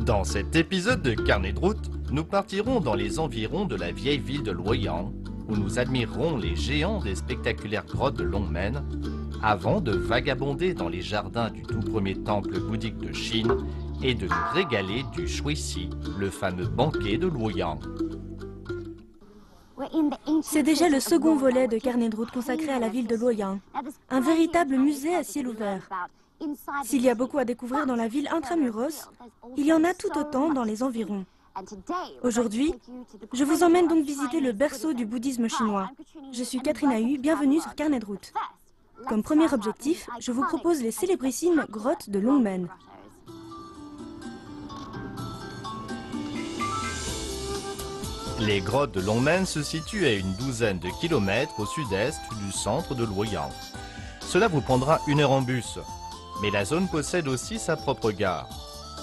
Dans cet épisode de Carnet de route, nous partirons dans les environs de la vieille ville de Luoyang, où nous admirerons les géants des spectaculaires grottes de Longmen, avant de vagabonder dans les jardins du tout premier temple bouddhique de Chine et de nous régaler du Shuixi, le fameux banquet de Luoyang. C'est déjà le second volet de Carnet de route consacré à la ville de Luoyang, un véritable musée à ciel ouvert. S'il y a beaucoup à découvrir dans la ville intramuros, il y en a tout autant dans les environs. Aujourd'hui, je vous emmène donc visiter le berceau du bouddhisme chinois. Je suis Katrina Hu, bienvenue sur Carnet de route. Comme premier objectif, je vous propose les célébrissimes grottes de Longmen. Les grottes de Longmen se situent à une douzaine de kilomètres au sud-est du centre de Luoyang. Cela vous prendra 1 heure en bus, mais la zone possède aussi sa propre gare.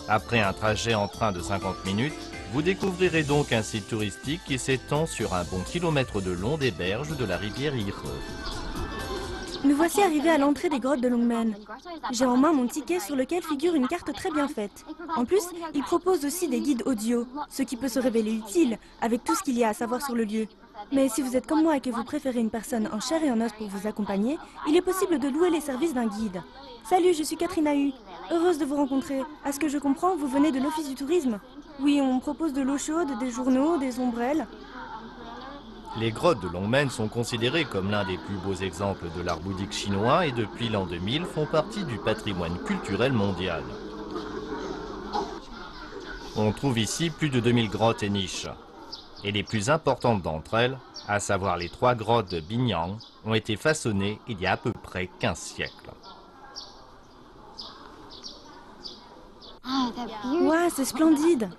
Après un trajet en train de 50 minutes, vous découvrirez donc un site touristique qui s'étend sur un bon kilomètre de long des berges de la rivière Ire. Nous voici arrivés à l'entrée des grottes de Longmen. J'ai en main mon ticket sur lequel figure une carte très bien faite. En plus, il propose aussi des guides audio, ce qui peut se révéler utile avec tout ce qu'il y a à savoir sur le lieu. Mais si vous êtes comme moi et que vous préférez une personne en chair et en os pour vous accompagner, il est possible de louer les services d'un guide. Salut, je suis Katrina Hu. Heureuse de vous rencontrer. À ce que je comprends, vous venez de l'office du tourisme? Oui, on propose de l'eau chaude, des journaux, des ombrelles. Les grottes de Longmen sont considérées comme l'un des plus beaux exemples de l'art bouddhique chinois et depuis l'an 2000 font partie du patrimoine culturel mondial. On trouve ici plus de 2000 grottes et niches. Et les plus importantes d'entre elles, à savoir les 3 grottes de Binyang, ont été façonnées il y a à peu près 15 siècles. Ouah, c'est splendide!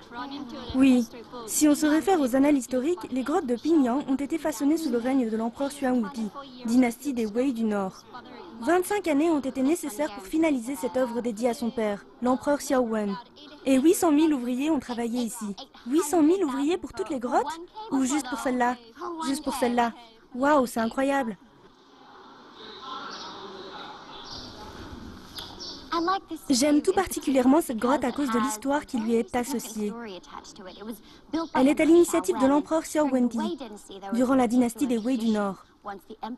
Oui, si on se réfère aux annales historiques, les grottes de Binyang ont été façonnées sous le règne de l'empereur Xuanwudi, dynastie des Wei du Nord. 25 années ont été nécessaires pour finaliser cette œuvre dédiée à son père, l'empereur Xiao Wen. Et 800 000 ouvriers ont travaillé ici. 800 000 ouvriers pour toutes les grottes? Ou juste pour celle-là? Juste pour celle-là. Waouh, c'est incroyable! J'aime tout particulièrement cette grotte à cause de l'histoire qui lui est associée. Elle est à l'initiative de l'empereur Xiao Wendi, durant la dynastie des Wei du Nord.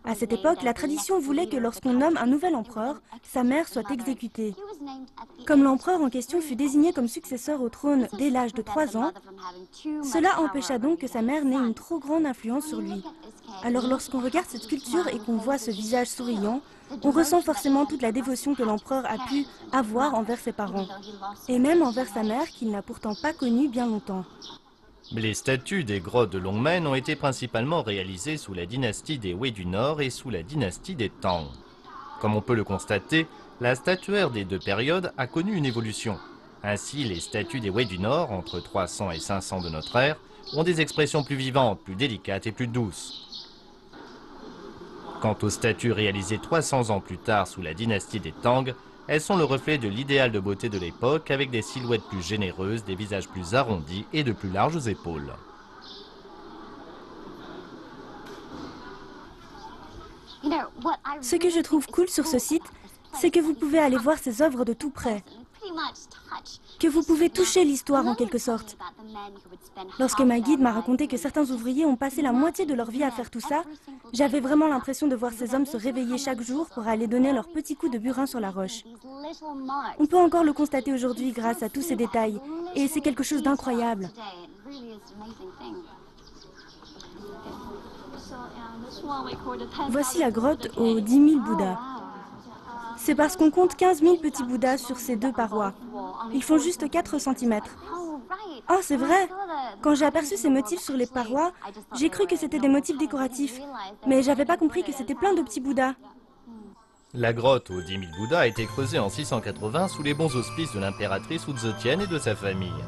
À cette époque, la tradition voulait que lorsqu'on nomme un nouvel empereur, sa mère soit exécutée. Comme l'empereur en question fut désigné comme successeur au trône dès l'âge de 3 ans, cela empêcha donc que sa mère n'ait une trop grande influence sur lui. Alors lorsqu'on regarde cette sculpture et qu'on voit ce visage souriant, on ressent forcément toute la dévotion que l'empereur a pu avoir envers ses parents, et même envers sa mère qu'il n'a pourtant pas connue bien longtemps. Les statues des grottes de Longmen ont été principalement réalisées sous la dynastie des Wei du Nord et sous la dynastie des Tang. Comme on peut le constater, la statuaire des 2 périodes a connu une évolution. Ainsi, les statues des Wei du Nord, entre 300 et 500 de notre ère, ont des expressions plus vivantes, plus délicates et plus douces. Quant aux statues réalisées 300 ans plus tard sous la dynastie des Tang, elles sont le reflet de l'idéal de beauté de l'époque avec des silhouettes plus généreuses, des visages plus arrondis et de plus larges épaules. Ce que je trouve cool sur ce site, c'est que vous pouvez aller voir ces œuvres de tout près, que vous pouvez toucher l'histoire en quelque sorte. Lorsque ma guide m'a raconté que certains ouvriers ont passé la moitié de leur vie à faire tout ça, j'avais vraiment l'impression de voir ces hommes se réveiller chaque jour pour aller donner leur petit coup de burin sur la roche. On peut encore le constater aujourd'hui grâce à tous ces détails, et c'est quelque chose d'incroyable. Voici la grotte aux 10 000 Bouddhas. C'est parce qu'on compte 15 000 petits Bouddhas sur ces 2 parois. Ils font juste 4 cm. Oh, c'est vrai! Quand j'ai aperçu ces motifs sur les parois, j'ai cru que c'était des motifs décoratifs. Mais j'avais pas compris que c'était plein de petits Bouddhas. La grotte aux 10 000 Bouddhas a été creusée en 680 sous les bons auspices de l'impératrice Wu Zetian et de sa famille.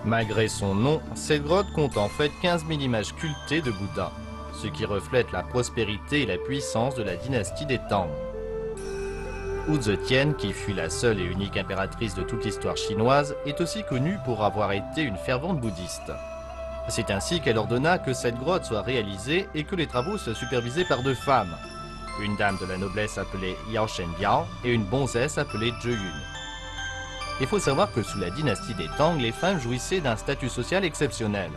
Malgré son nom, cette grotte compte en fait 15 000 images sculptées de Bouddha, ce qui reflète la prospérité et la puissance de la dynastie des Tang. Wu Zetian, qui fut la seule et unique impératrice de toute l'histoire chinoise, est aussi connue pour avoir été une fervente bouddhiste. C'est ainsi qu'elle ordonna que cette grotte soit réalisée et que les travaux soient supervisés par 2 femmes, une dame de la noblesse appelée Yao Shenbiao et une bonzesse appelée Zhe Yun. Il faut savoir que sous la dynastie des Tang, les femmes jouissaient d'un statut social exceptionnel.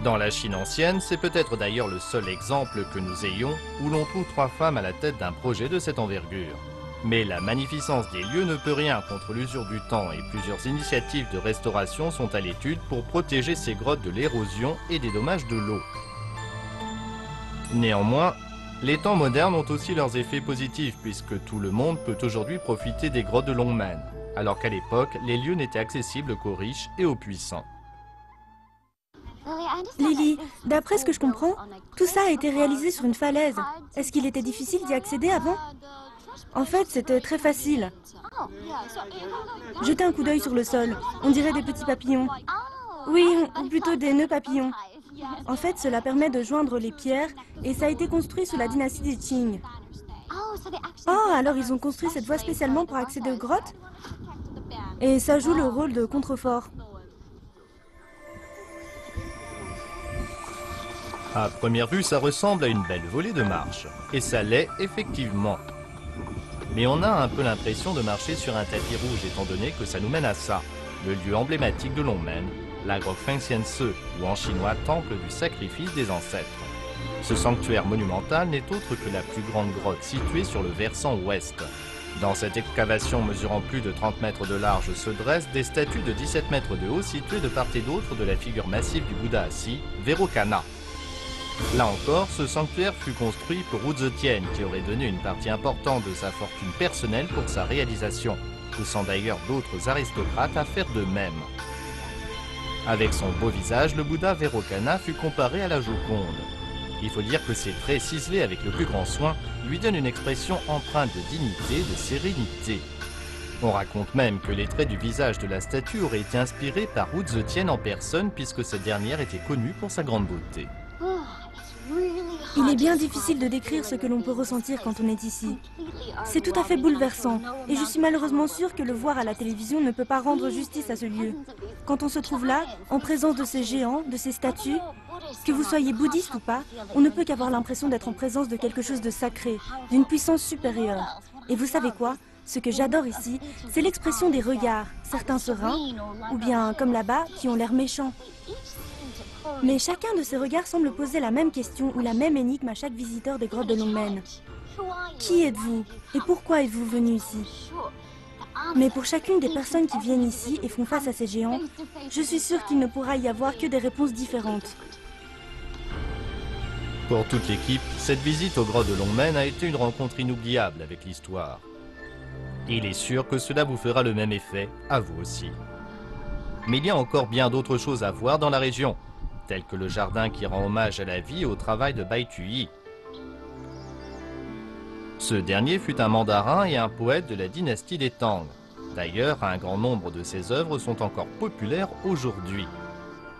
Dans la Chine ancienne, c'est peut-être d'ailleurs le seul exemple que nous ayons où l'on trouve 3 femmes à la tête d'un projet de cette envergure. Mais la magnificence des lieux ne peut rien contre l'usure du temps et plusieurs initiatives de restauration sont à l'étude pour protéger ces grottes de l'érosion et des dommages de l'eau. Néanmoins, les temps modernes ont aussi leurs effets positifs puisque tout le monde peut aujourd'hui profiter des grottes de Longmen, alors qu'à l'époque, les lieux n'étaient accessibles qu'aux riches et aux puissants. Lily, d'après ce que je comprends, tout ça a été réalisé sur une falaise. Est-ce qu'il était difficile d'y accéder avant? En fait, c'était très facile. Jetez un coup d'œil sur le sol. On dirait des petits papillons. Oui, ou plutôt des nœuds papillons. En fait, cela permet de joindre les pierres et ça a été construit sous la dynastie des Qing. Oh, alors ils ont construit cette voie spécialement pour accéder aux grottes? Et ça joue le rôle de contrefort. À première vue, ça ressemble à une belle volée de marche. Et ça l'est effectivement. Mais on a un peu l'impression de marcher sur un tapis rouge étant donné que ça nous mène à ça, le lieu emblématique de Longmen, la grotte Fengxianse, ou en chinois temple du sacrifice des ancêtres. Ce sanctuaire monumental n'est autre que la plus grande grotte située sur le versant ouest. Dans cette excavation mesurant plus de 30 mètres de large se dressent des statues de 17 mètres de haut situées de part et d'autre de la figure massive du Bouddha assis, Vairocana. Là encore, ce sanctuaire fut construit pour Wu Zetian, qui aurait donné une partie importante de sa fortune personnelle pour sa réalisation, poussant d'ailleurs d'autres aristocrates à faire de même. Avec son beau visage, le Bouddha Vairocana fut comparé à la Joconde. Il faut dire que ses traits ciselés avec le plus grand soin lui donnent une expression empreinte de dignité, de sérénité. On raconte même que les traits du visage de la statue auraient été inspirés par Wu Zetian en personne puisque cette dernière était connue pour sa grande beauté. Il est bien difficile de décrire ce que l'on peut ressentir quand on est ici. C'est tout à fait bouleversant, et je suis malheureusement sûre que le voir à la télévision ne peut pas rendre justice à ce lieu. Quand on se trouve là, en présence de ces géants, de ces statues, que vous soyez bouddhiste ou pas, on ne peut qu'avoir l'impression d'être en présence de quelque chose de sacré, d'une puissance supérieure. Et vous savez quoi? Ce que j'adore ici, c'est l'expression des regards, certains sereins, ou bien, comme là-bas, qui ont l'air méchants. Mais chacun de ces regards semble poser la même question ou la même énigme à chaque visiteur des grottes de Longmen. Qui êtes-vous et pourquoi êtes-vous venu ici? Mais pour chacune des personnes qui viennent ici et font face à ces géants, je suis sûre qu'il ne pourra y avoir que des réponses différentes. Pour toute l'équipe, cette visite aux grottes de Longmen a été une rencontre inoubliable avec l'histoire. Il est sûr que cela vous fera le même effet, à vous aussi. Mais il y a encore bien d'autres choses à voir dans la région, telles que le jardin qui rend hommage à la vie et au travail de Bai Tuyi. Ce dernier fut un mandarin et un poète de la dynastie des Tang. D'ailleurs, un grand nombre de ses œuvres sont encore populaires aujourd'hui.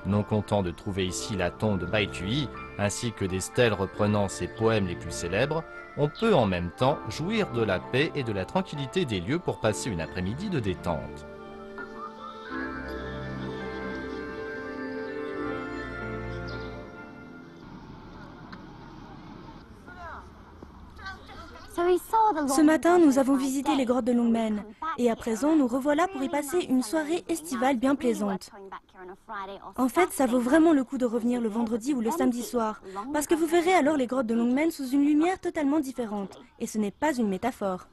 Non content de trouver ici la tombe de Bai Tuyi, ainsi que des stèles reprenant ses poèmes les plus célèbres, on peut en même temps jouir de la paix et de la tranquillité des lieux pour passer une après-midi de détente. Ce matin, nous avons visité les grottes de Longmen et à présent, nous revoilà pour y passer une soirée estivale bien plaisante. En fait, ça vaut vraiment le coup de revenir le vendredi ou le samedi soir, parce que vous verrez alors les grottes de Longmen sous une lumière totalement différente. Et ce n'est pas une métaphore.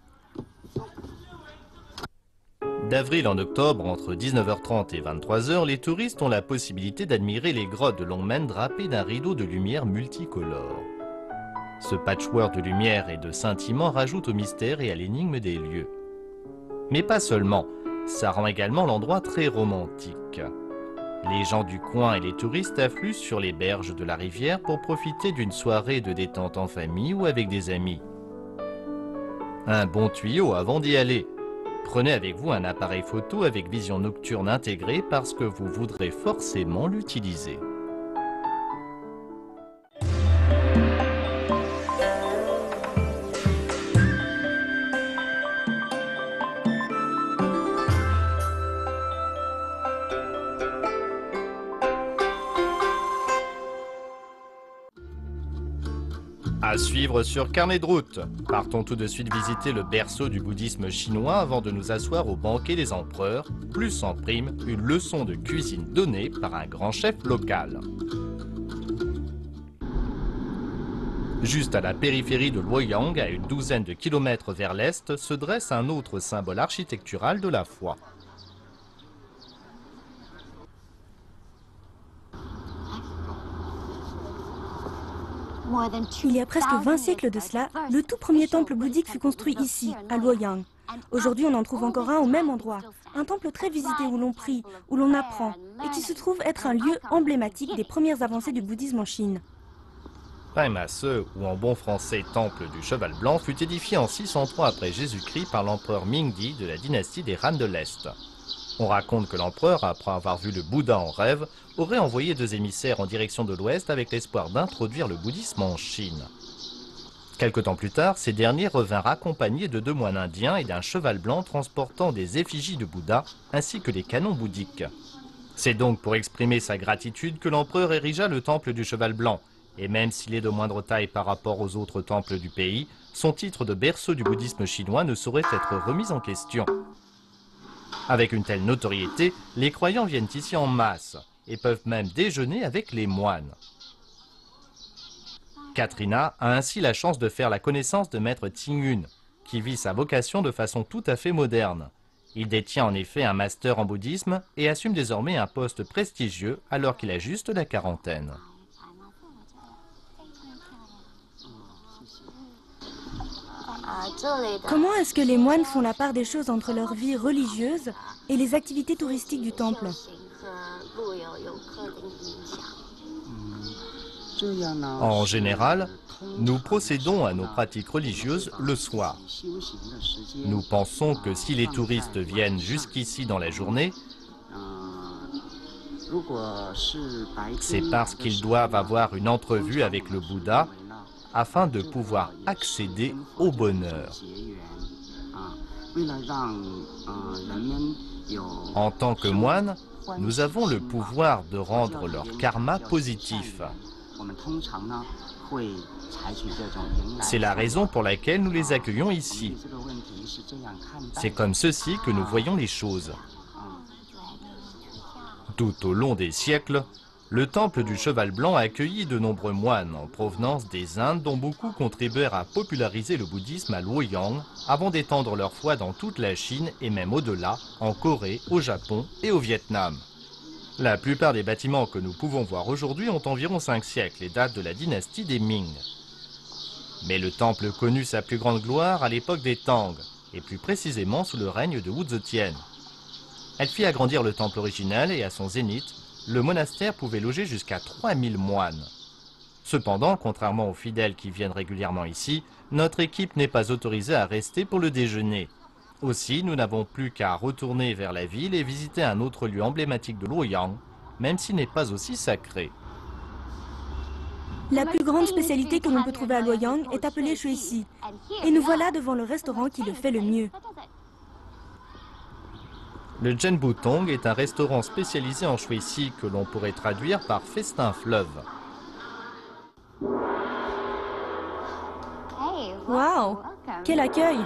D'avril en octobre, entre 19h30 et 23h, les touristes ont la possibilité d'admirer les grottes de Longmen drapées d'un rideau de lumière multicolore. Ce patchwork de lumière et de scintillements rajoute au mystère et à l'énigme des lieux. Mais pas seulement, ça rend également l'endroit très romantique. Les gens du coin et les touristes affluent sur les berges de la rivière pour profiter d'une soirée de détente en famille ou avec des amis. Un bon tuyau avant d'y aller. Prenez avec vous un appareil photo avec vision nocturne intégrée parce que vous voudrez forcément l'utiliser. À suivre sur Carnet de route. Partons tout de suite visiter le berceau du bouddhisme chinois avant de nous asseoir au banquet des empereurs, plus en prime une leçon de cuisine donnée par un grand chef local. Juste à la périphérie de Luoyang, à une douzaine de kilomètres vers l'est, se dresse un autre symbole architectural de la foi. Il y a presque 20 siècles de cela, le tout premier temple bouddhique fut construit ici, à Luoyang. Aujourd'hui, on en trouve encore un au même endroit. Un temple très visité où l'on prie, où l'on apprend, et qui se trouve être un lieu emblématique des premières avancées du bouddhisme en Chine. Taimase, ou en bon français Temple du Cheval Blanc, fut édifié en 603 après Jésus-Christ par l'empereur Mingdi de la dynastie des Han de l'Est. On raconte que l'empereur, après avoir vu le Bouddha en rêve, aurait envoyé 2 émissaires en direction de l'Ouest avec l'espoir d'introduire le bouddhisme en Chine. Quelque temps plus tard, ces derniers revinrent accompagnés de 2 moines indiens et d'un cheval blanc transportant des effigies de Bouddha ainsi que les canons bouddhiques. C'est donc pour exprimer sa gratitude que l'empereur érigea le temple du Cheval Blanc. Et même s'il est de moindre taille par rapport aux autres temples du pays, son titre de berceau du bouddhisme chinois ne saurait être remis en question. Avec une telle notoriété, les croyants viennent ici en masse et peuvent même déjeuner avec les moines. Katrina a ainsi la chance de faire la connaissance de maître Ting-Yun, qui vit sa vocation de façon tout à fait moderne. Il détient en effet un master en bouddhisme et assume désormais un poste prestigieux alors qu'il a juste la quarantaine. Comment est-ce que les moines font la part des choses entre leur vie religieuse et les activités touristiques du temple? En général, nous procédons à nos pratiques religieuses le soir. Nous pensons que si les touristes viennent jusqu'ici dans la journée, c'est parce qu'ils doivent avoir une entrevue avec le Bouddha afin de pouvoir accéder au bonheur. En tant que moines, nous avons le pouvoir de rendre leur karma positif. C'est la raison pour laquelle nous les accueillons ici. C'est comme ceci que nous voyons les choses. Tout au long des siècles, le temple du Cheval Blanc a accueilli de nombreux moines en provenance des Indes dont beaucoup contribuèrent à populariser le bouddhisme à Luoyang avant d'étendre leur foi dans toute la Chine et même au-delà, en Corée, au Japon et au Vietnam. La plupart des bâtiments que nous pouvons voir aujourd'hui ont environ 5 siècles et datent de la dynastie des Ming. Mais le temple connut sa plus grande gloire à l'époque des Tang, et plus précisément sous le règne de Wu Zetian. Elle fit agrandir le temple original et à son zénith, le monastère pouvait loger jusqu'à 3000 moines. Cependant, contrairement aux fidèles qui viennent régulièrement ici, notre équipe n'est pas autorisée à rester pour le déjeuner. Aussi, nous n'avons plus qu'à retourner vers la ville et visiter un autre lieu emblématique de Luoyang, même s'il n'est pas aussi sacré. La plus grande spécialité que l'on peut trouver à Luoyang est appelée Shui Si. Et nous voilà devant le restaurant qui le fait le mieux. Le Zhenbu Tong est un restaurant spécialisé en shui si que l'on pourrait traduire par festin fleuve. Waouh! Quel accueil!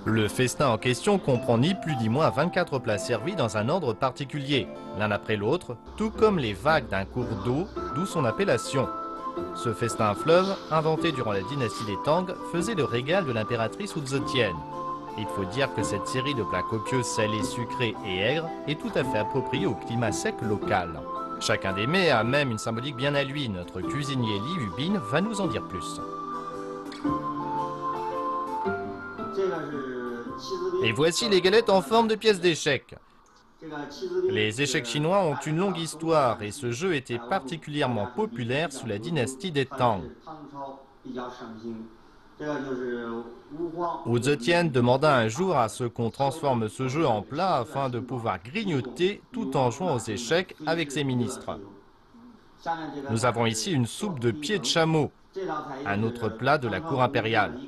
Le festin en question comprend ni plus ni moins 24 plats servis dans un ordre particulier, l'un après l'autre, tout comme les vagues d'un cours d'eau, d'où son appellation. Ce festin fleuve, inventé durant la dynastie des Tang, faisait le régal de l'impératrice Wu Zetian. Il faut dire que cette série de plats copieux, salés, sucrés et aigres est tout à fait appropriée au climat sec local. Chacun des mets a même une symbolique bien à lui. Notre cuisinier Li Yubin va nous en dire plus. Et voici les galettes en forme de pièces d'échecs. Les échecs chinois ont une longue histoire et ce jeu était particulièrement populaire sous la dynastie des Tang. Wu Zetian demanda un jour à ce qu'on transforme ce jeu en plat afin de pouvoir grignoter tout en jouant aux échecs avec ses ministres. Nous avons ici une soupe de pieds de chameau, un autre plat de la cour impériale.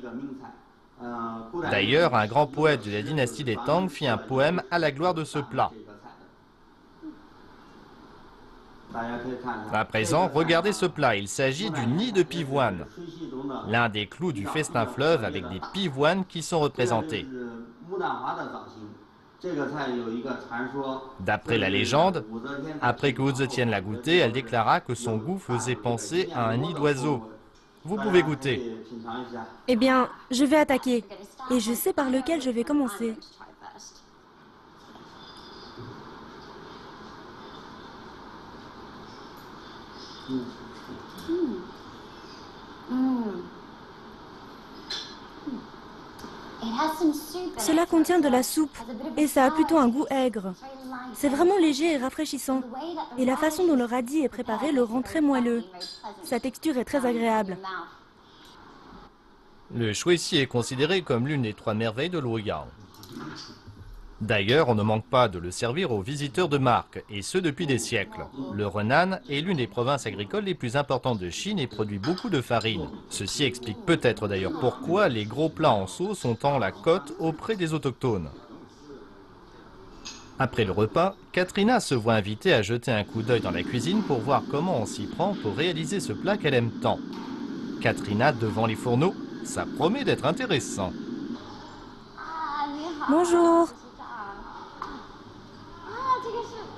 D'ailleurs, un grand poète de la dynastie des Tang fit un poème à la gloire de ce plat. À présent, regardez ce plat, il s'agit du nid de pivoine. L'un des clous du festin fleuve avec des pivoines qui sont représentées. D'après la légende, après que Wu Zetian l'a goûté, elle déclara que son goût faisait penser à un nid d'oiseau. Vous pouvez goûter. Eh bien, je vais attaquer. Et je sais par lequel je vais commencer. Cela contient de la soupe et ça a plutôt un goût aigre. C'est vraiment léger et rafraîchissant. Et la façon dont le radis est préparé le rend très moelleux. Sa texture est très agréable. Le shuixi est considéré comme l'une des 3 merveilles de Luoyang. D'ailleurs, on ne manque pas de le servir aux visiteurs de marque, et ce depuis des siècles. Le Renan est l'une des provinces agricoles les plus importantes de Chine et produit beaucoup de farine. Ceci explique peut-être d'ailleurs pourquoi les gros plats en sauce sont en la cote auprès des autochtones. Après le repas, Katrina se voit invitée à jeter un coup d'œil dans la cuisine pour voir comment on s'y prend pour réaliser ce plat qu'elle aime tant. Katrina devant les fourneaux, ça promet d'être intéressant. Bonjour.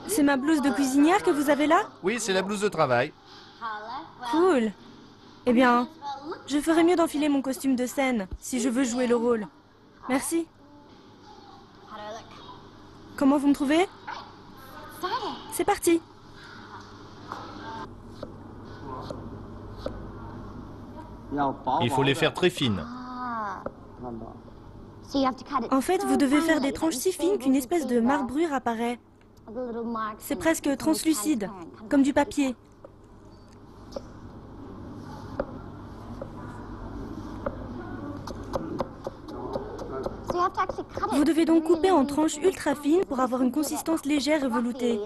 C'est ma blouse de cuisinière que vous avez là? Oui, c'est la blouse de travail. Cool. Eh bien, je ferais mieux d'enfiler mon costume de scène si je veux jouer le rôle. Merci. Comment vous me trouvez? C'est parti. Il faut les faire très fines. En fait, vous devez faire des tranches si fines qu'une espèce de marbrure apparaît. C'est presque translucide, comme du papier. Vous devez donc couper en tranches ultra fines pour avoir une consistance légère et veloutée,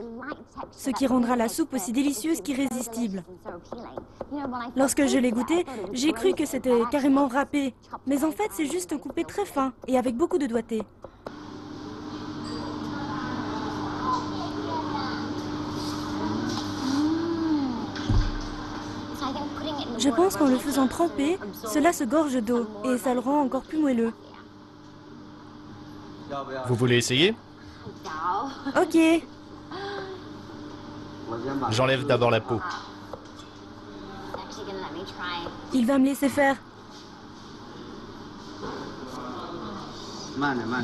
ce qui rendra la soupe aussi délicieuse qu'irrésistible. Lorsque je l'ai goûté, j'ai cru que c'était carrément râpé, mais en fait c'est juste coupé très fin et avec beaucoup de doigté. Je pense qu'en le faisant tremper, cela se gorge d'eau et ça le rend encore plus moelleux. Vous voulez essayer? Ok. J'enlève d'abord la peau. Il va me laisser faire.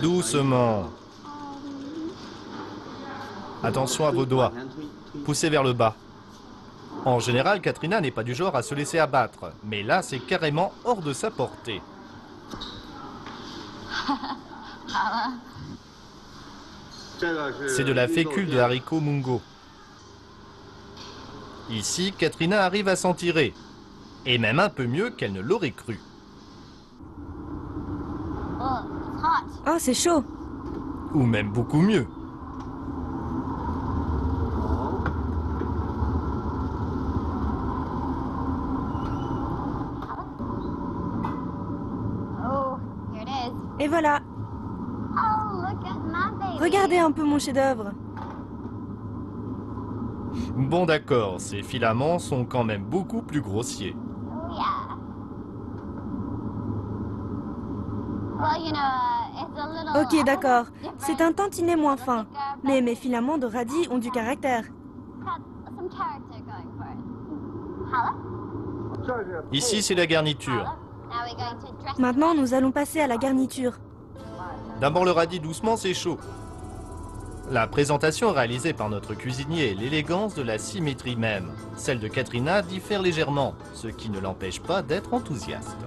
Doucement. Attention à vos doigts. Poussez vers le bas. En général, Katrina n'est pas du genre à se laisser abattre. Mais là, c'est carrément hors de sa portée. C'est de la fécule de haricots mungo. Ici, Katrina arrive à s'en tirer. Et même un peu mieux qu'elle ne l'aurait cru. Oh, c'est chaud. Ou même beaucoup mieux. Et voilà. Regardez un peu mon chef-d'œuvre. Bon d'accord, ces filaments sont quand même beaucoup plus grossiers. Ok, d'accord. C'est un tantinet moins fin. Mais mes filaments de radis ont du caractère. Ici, c'est la garniture. Maintenant, nous allons passer à la garniture. D'abord le radis doucement, c'est chaud. La présentation réalisée par notre cuisinier est l'élégance de la symétrie même. Celle de Katrina diffère légèrement, ce qui ne l'empêche pas d'être enthousiaste.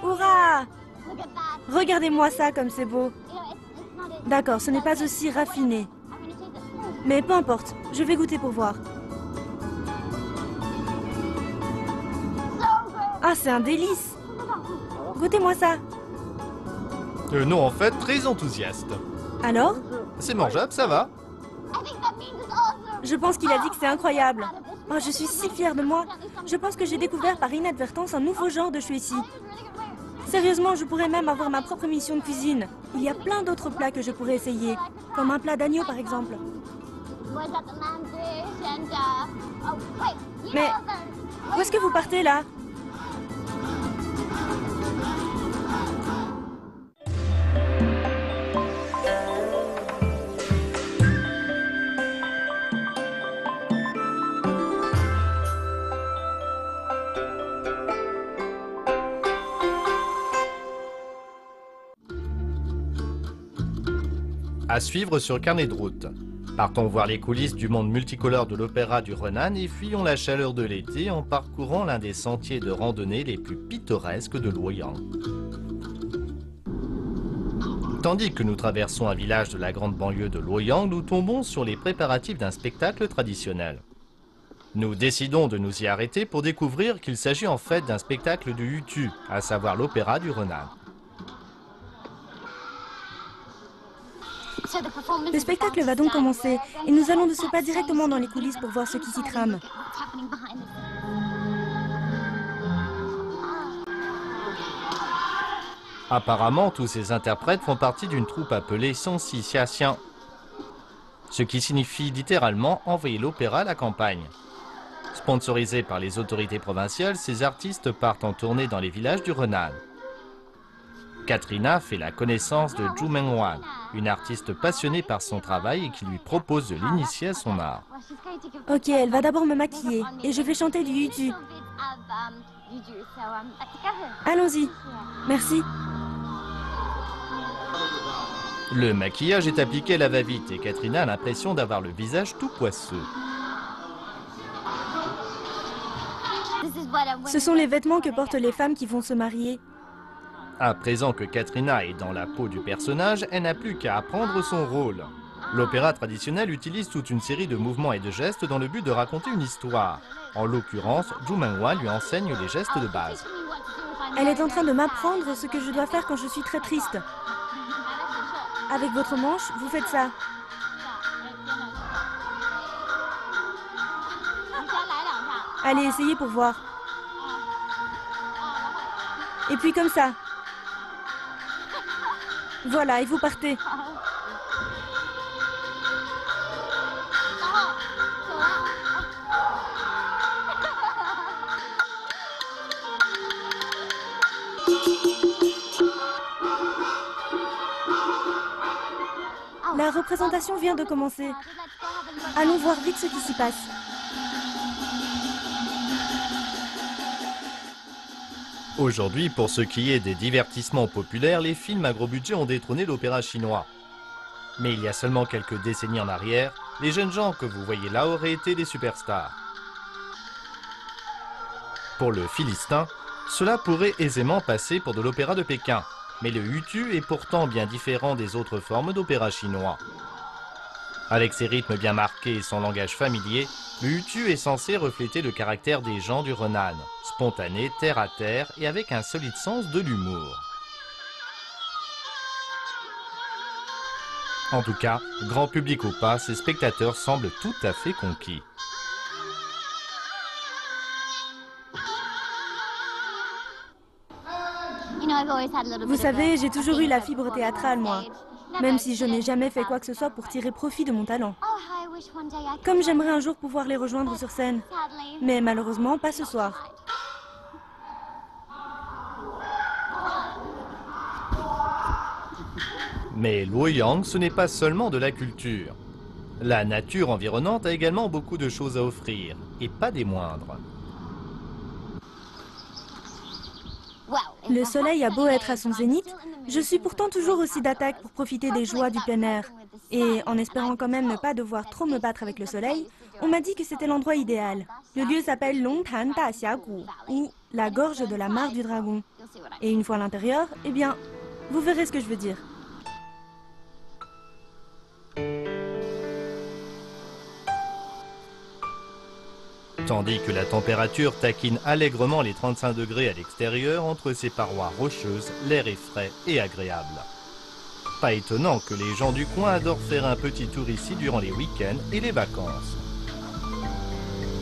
Hurrah! Regardez-moi ça comme c'est beau. D'accord, ce n'est pas aussi raffiné. Mais peu importe, je vais goûter pour voir. Ah, c'est un délice! Goûtez-moi ça. Non, en fait, très enthousiaste. Alors? C'est mangeable, ça va. Je pense qu'il a dit que c'est incroyable. Oh, je suis si fière de moi. Je pense que j'ai découvert par inadvertance un nouveau genre de shuixi. Sérieusement, je pourrais même avoir ma propre émission de cuisine. Il y a plein d'autres plats que je pourrais essayer, comme un plat d'agneau par exemple. Mais où est-ce que vous partez là? À suivre sur carnet de route. Partons voir les coulisses du monde multicolore de l'opéra du Renan et fuyons la chaleur de l'été en parcourant l'un des sentiers de randonnée les plus pittoresques de Luoyang. Tandis que nous traversons un village de la grande banlieue de Luoyang, nous tombons sur les préparatifs d'un spectacle traditionnel. Nous décidons de nous y arrêter pour découvrir qu'il s'agit en fait d'un spectacle de Yutu, à savoir l'opéra du Renan. Le spectacle va donc commencer et nous allons de ce pas directement dans les coulisses pour voir ce qui s'y trame. Apparemment, tous ces interprètes font partie d'une troupe appelée Sonsi Xiaxian, ce qui signifie littéralement envoyer l'opéra à la campagne. Sponsorisés par les autorités provinciales, ces artistes partent en tournée dans les villages du Renan. Katrina fait la connaissance de Zhu Mengwan, une artiste passionnée par son travail et qui lui propose de l'initier à son art. Ok, elle va d'abord me maquiller et je vais chanter du Yutu. Allons-y. Merci. Le maquillage est appliqué à la va-vite et Katrina a l'impression d'avoir le visage tout poisseux. Ce sont les vêtements que portent les femmes qui vont se marier. À présent que Katrina est dans la peau du personnage, elle n'a plus qu'à apprendre son rôle. L'opéra traditionnel utilise toute une série de mouvements et de gestes dans le but de raconter une histoire. En l'occurrence, Zhu Mengwan lui enseigne les gestes de base. Elle est en train de m'apprendre ce que je dois faire quand je suis très triste. Avec votre manche, vous faites ça. Allez, essayez pour voir. Et puis comme ça. Voilà, et vous partez. La représentation vient de commencer. Allons voir vite ce qui s'y passe. Aujourd'hui, pour ce qui est des divertissements populaires, les films à gros budget ont détrôné l'opéra chinois. Mais il y a seulement quelques décennies en arrière, les jeunes gens que vous voyez là auraient été des superstars. Pour le Philistin, cela pourrait aisément passer pour de l'opéra de Pékin, mais le Yutu est pourtant bien différent des autres formes d'opéra chinois. Avec ses rythmes bien marqués et son langage familier, le Yutu est censé refléter le caractère des gens du Renan, spontané, terre à terre et avec un solide sens de l'humour. En tout cas, grand public ou pas, ces spectateurs semblent tout à fait conquis. Vous savez, j'ai toujours eu la fibre théâtrale, moi. Même si je n'ai jamais fait quoi que ce soit pour tirer profit de mon talent. Comme j'aimerais un jour pouvoir les rejoindre sur scène. Mais malheureusement, pas ce soir. Mais Luoyang, ce n'est pas seulement de la culture. La nature environnante a également beaucoup de choses à offrir, et pas des moindres. Le soleil a beau être à son zénith, je suis pourtant toujours aussi d'attaque pour profiter des joies du plein air. Et en espérant quand même ne pas devoir trop me battre avec le soleil, on m'a dit que c'était l'endroit idéal. Le lieu s'appelle Longtan Daxiagu, ou la gorge de la mare du dragon. Et une fois à l'intérieur, eh bien, vous verrez ce que je veux dire. Tandis que la température taquine allègrement les 35 degrés à l'extérieur, entre ces parois rocheuses, l'air est frais et agréable. Pas étonnant que les gens du coin adorent faire un petit tour ici durant les week-ends et les vacances.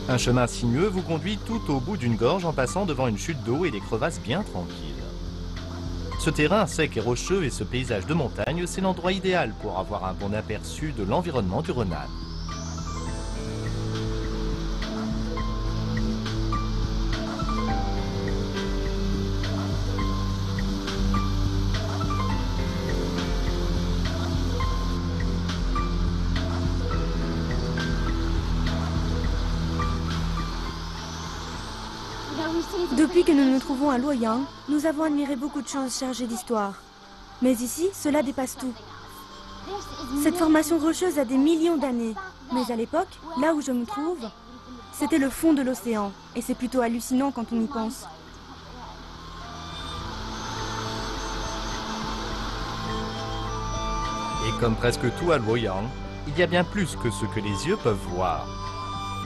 Un chemin sinueux vous conduit tout au bout d'une gorge en passant devant une chute d'eau et des crevasses bien tranquilles. Ce terrain sec et rocheux et ce paysage de montagne, c'est l'endroit idéal pour avoir un bon aperçu de l'environnement du Renan. Depuis que nous nous trouvons à Luoyang, nous avons admiré beaucoup de choses chargées d'histoire. Mais ici, cela dépasse tout. Cette formation rocheuse a des millions d'années. Mais à l'époque, là où je me trouve, c'était le fond de l'océan. Et c'est plutôt hallucinant quand on y pense. Et comme presque tout à Luoyang, il y a bien plus que ce que les yeux peuvent voir.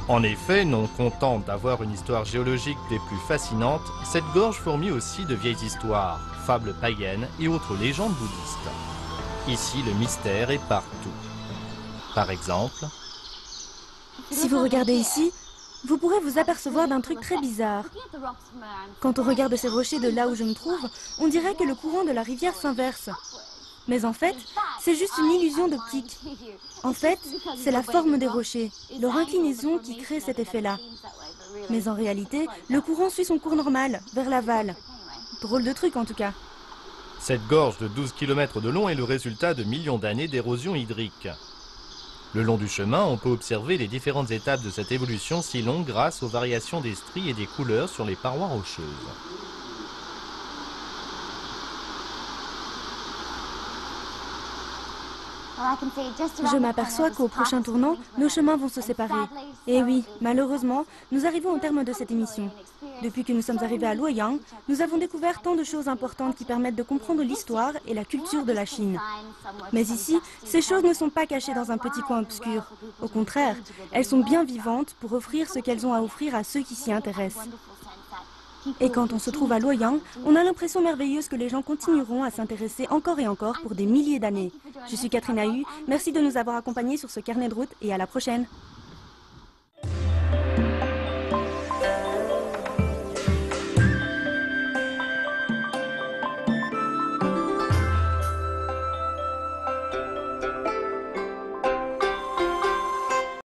En effet, non contente d'avoir une histoire géologique des plus fascinantes, cette gorge fourmille aussi de vieilles histoires, fables païennes et autres légendes bouddhistes. Ici, le mystère est partout. Par exemple, si vous regardez ici, vous pourrez vous apercevoir d'un truc très bizarre. Quand on regarde ces rochers de là où je me trouve, on dirait que le courant de la rivière s'inverse. Mais en fait, c'est juste une illusion d'optique. En fait, c'est la forme des rochers, leur inclinaison qui crée cet effet-là. Mais en réalité, le courant suit son cours normal, vers l'aval. Drôle de truc en tout cas. Cette gorge de 12 km de long est le résultat de millions d'années d'érosion hydrique. Le long du chemin, on peut observer les différentes étapes de cette évolution si longue grâce aux variations des stries et des couleurs sur les parois rocheuses. Je m'aperçois qu'au prochain tournant, nos chemins vont se séparer. Et oui, malheureusement, nous arrivons au terme de cette émission. Depuis que nous sommes arrivés à Luoyang, nous avons découvert tant de choses importantes qui permettent de comprendre l'histoire et la culture de la Chine. Mais ici, ces choses ne sont pas cachées dans un petit coin obscur. Au contraire, elles sont bien vivantes pour offrir ce qu'elles ont à offrir à ceux qui s'y intéressent. Et quand on se trouve à Luoyang, on a l'impression merveilleuse que les gens continueront à s'intéresser encore et encore pour des milliers d'années. Je suis Catherine Ahu, merci de nous avoir accompagnés sur ce carnet de route et à la prochaine.